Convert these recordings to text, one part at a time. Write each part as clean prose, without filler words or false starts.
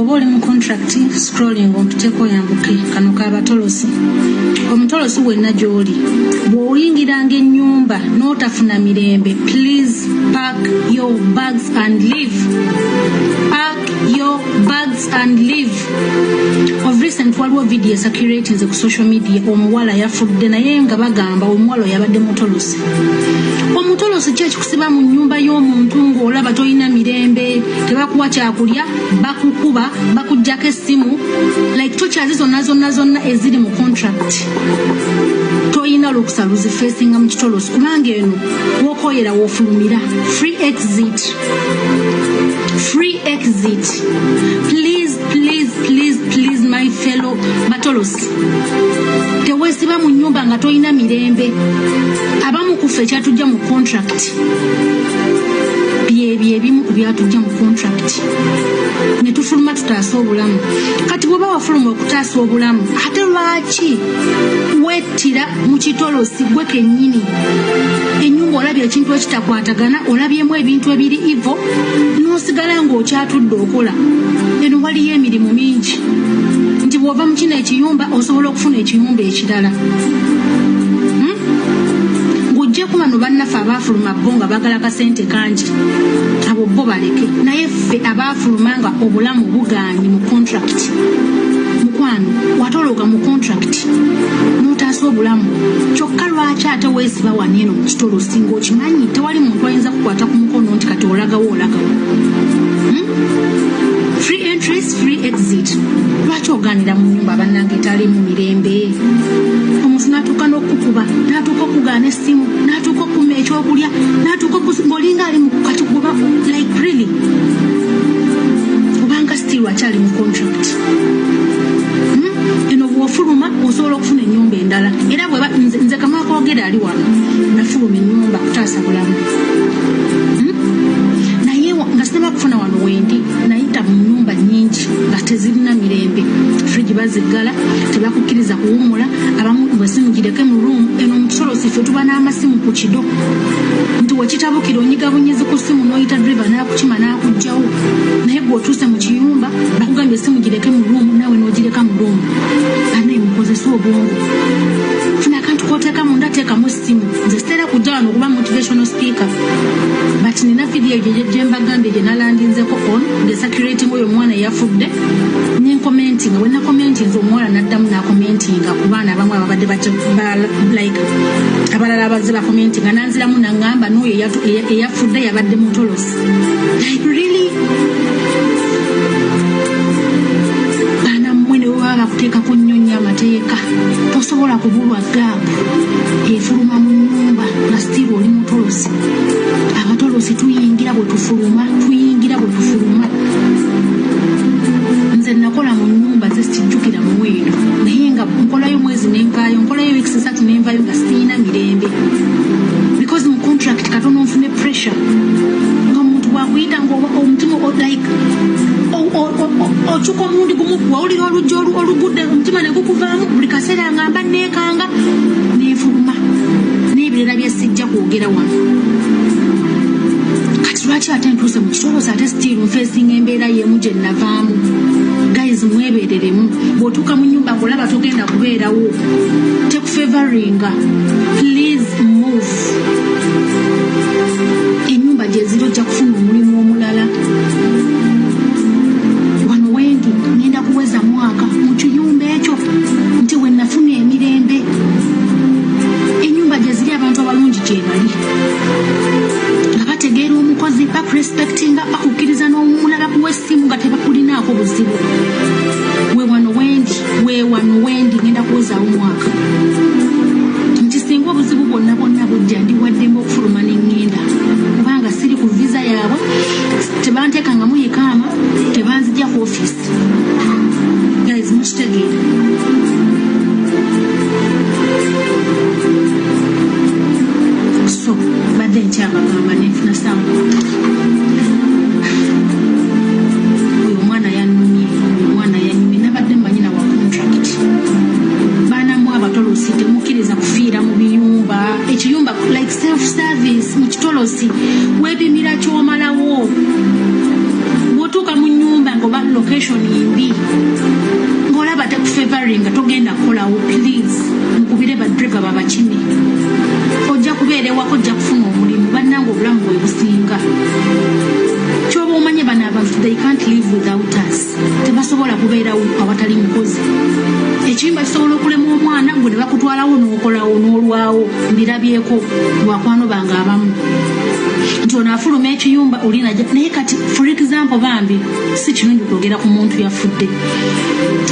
bwoba oli mu contract scrolling ontuteko yambuke kano kabatolosi omutolosi wenna gy'oli bw'oyingiranga ennyumba n'otafuna mirembe please pack your bags and leave. Pack your bags and leave. Of recent waliwo video circulating ku social media omuwala yafudde naye nga bagamba omuwala yabadde mutolosi. Omutolosi kye kikusiba mu nnyumba y'omuntu ng'olaba toyina mirembe tebakuwa kyakulya bakukuba bakuggyako essimu like tokyazi zonna eziri mu contract toyina lukusa luzifeesinga mu kitolosi kubanga eno wookoyera woofulumira. Free exit please my fellow batolosi teweesiba mu nnyumba nga toyina mirembe abamu kufe ekyatujja mu contract ebimu ku byatujja mu contract ne tufuluma tutaasa obulamu kati bw'oba wafuluma okutaasa obulamu ate lwaki wettira mu kitolosi gwe kennyini ennyumba olabye ekintu ekitakwatagana olabyemu ebintu ebiri ivo n'osigala ng'okyatudde okola eno waliyo emirimu mingi nti bw'ova mu kino ekiyumba osobola okufuna ekiyumba ekirala ng'oggyeko bano bannaffe abaafuluma bo nga bagala kasente kangi abo bo baleke naye ffe abaafuluma nga obulamu bugaanye mu contract mukwano watologa mu contract n'otaasa obulamu kyokka lwaki ate weesiba waneeno mu kitolosi ng'okimanyi tewali muntu ayinza kukwata ku mukono nti kati olagawo free entries free exit lwaki ogaanira mu nnyumba bannange etali mu mirembe omuntu n'atuuka n'okukuba n'atuuka okugaana essimu n'atuuka okuma ekyokulya n'atuuka ng'olinga ali mu kati kuba like really obanga still akyali mu contract eno bw'ofuluma osobola okufuna ennyumba endala era bweba nze kamakoogera ali wano nafuluma ennyumba kutaasa bulamu naye nga sinaba kufuna wano wendi nayita mu nnyumba nnyingi nga tezirina mirembe frigi baziggala tebakukkiriza kuwumula abamu bwesimu gireke mu ruumu eno mukitolosi ffe tuba n'amasimu ku kido nti wekitabukira onyigabunyezi ku simu n'oyita driva n'akukima n'akugjawo naye bw'otuuse mu kiyumba bakugambye essimu gireke mu ruumu naawe n'ogireka mu ruumu anaye mukozesa obwongo funa akantu k'oteeka munda teekamu essimu nze sitera kujja wano okuba motivational speaker but nina video gye mbagambye gye nalandinzeko on ngesacurating oyo omwana eyafudde nenkomentinga bwe nakomentinze omuwala n'addamu n'akomentinga ku baana abamu ababadde like abalala abazze bakomentinga nanziramu naŋŋamba n'oyo eyafudde yabadde mutolosi like really baana mmwe ne bwe baba bakuteekako nnyo nnyo amateeka tosobola kubulwa gaapu efuluma mu nnyumba nga sitiru oli mutolosi abatolosi tuyingira bwe tufuluma nze nakola mu nnyumba ze sikijjukira muwendo naye nga nkolayo mwezi nenvaayo nkolayo weeks 3 nenvaayo nga sirina mirembe because mu contract katono nfune pressure nga omuntu bwakuyita ng'omutima like okyuka omulundi gumu wawulira olujja olugudde omutima ne gukuvaamu buli kaseera nga mba neekanga neefuluma n'ebirala bye sijja kwogera wano kati lwaki ate ntuuse mu kitolosi ate stiru nfeesinga embeera y'emu gye nnavaamu guys mwebeereremu bw'otuuka mu nnyumba ng'olaba togenda kubeerawo tekufevaringa please move ennyumba gye ziri ojja kufuna omulimu omulala wano wendi ngenda kuweza mwaka mu kiyumba ekyo nti we nafuna emirembe ennyumba gye ziri abantu abalungi gye bali nga bategeera omukozi bakurespectinga bakukkiriza n'omulala kuwa essimu nga tebakulinaako buzibu wewano wendi ngenda kuwezaawo mwaka nti singa obuzibu bwonna bujja ndiwaddemu okufuluma n'engenda kubanga siri ku visa yaabwe gubeerawo awatali mukozi. Ekiyumba kisobola okulema omwana gwe ne bakutwalawo n'okolawo n'olwawo. Mbirabyeko lwakwano bange abamu nti ono afuluma ekiyumba oli najja naye kati for example bambi si kirungi kwogera ku muntu yafudde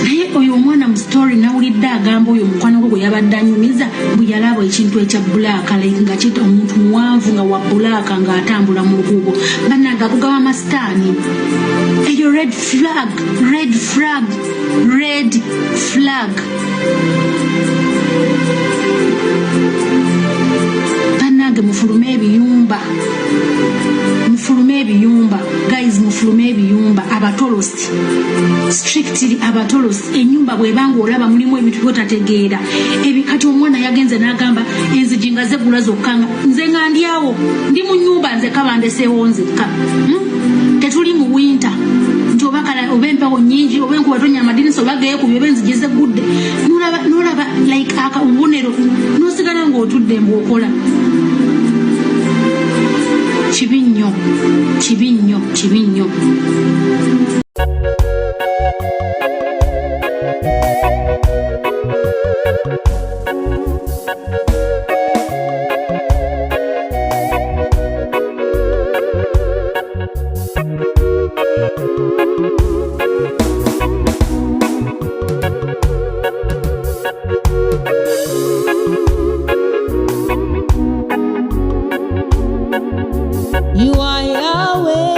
naye oyo omwana mu story nawulidde agamba oyo mukwano gwe yabadde anyumiza bwe yalaba ekintu ekya black like nga kita omuntu muwanvu nga wa black nga atambula mu luguubo bannanga akugaba amasitaani eyo red flag mufulume ebiyumba guys, mufulume ebiyumba abatolosi strictly abatolosi. Enyumba bwebanga olaba mulimu ebintu byotategeera ebikati omwana yagenze n'agamba enzigi nga zegula zokkanga nze nga ndyawo ndi mu nyumba nze kaba ndeseewo nzekka. Tetuli mu winter nti obakala oba empewo nnyingi oba enkuba tonya amadinisa oba geekubye oba enzigi zegudde n'olaba like obubonero n'osigala ng'otudde mbw'okola. Kibi nnyo. You are Yahweh.